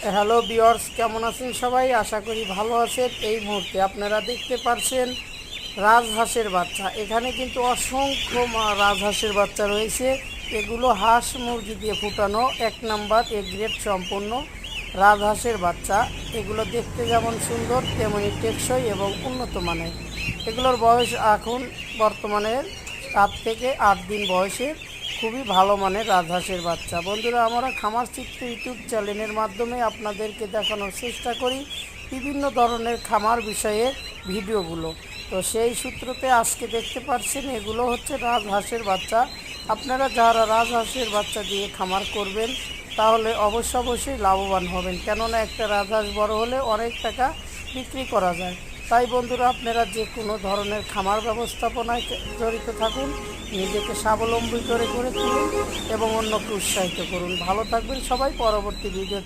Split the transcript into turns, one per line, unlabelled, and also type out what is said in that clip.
Hello viewers, কেমন আছেন সবাই? আশা করি ভালো আছেন। এই মুহূর্তে আপনারা দেখতে পাচ্ছেন রাজহাঁসের বাচ্চা। এখানে কিন্তু অসংখ্য রাজহাঁসের বাচ্চা রয়েছে। এগুলো হাঁস মুরগি দিয়ে ফুটানো 1 নাম্বার এ গ্রেড সম্পন্ন রাজহাঁসের বাচ্চা। এগুলো দেখতে যেমন সুন্দর তেমনি টেকসই এবং উন্নত মানের। এগুলোর বয়স এখন বর্তমানে 7 থেকে 8 দিন বয়সের। খুবই ভালো মানের রাজহাঁসের বাচ্চা। বন্ধুরা, আমরা খামার চিত্র ইউটিউব চ্যানেলের মাধ্যমে আপনাদেরকে দেখানোর চেষ্টা করি বিভিন্ন ধরনের খামার বিষয়ে ভিডিওগুলো। তো সেই সূত্রতে আজকে দেখতে পাচ্ছেন এগুলো হচ্ছে রাজহাঁসের বাচ্চা। আপনারা যারা রাজহাঁসের বাচ্চা দিয়ে খামার করবেন তাহলে অবশ্যই লাভবান হবেন, কেননা একটা রাজহাঁস বড় হলে অনেক টাকা বিক্রি করা যায়। তাই বন্ধুরা, আপনারা যে কোনো ধরনের খামার ব্যবস্থাপনায় জড়িত থাকুন, নিজেকে স্বাবলম্বী করে তুলুন এবং অন্যকে উৎসাহিত করুন। ভালো থাকবেন সবাই। পরবর্তী ভিডিও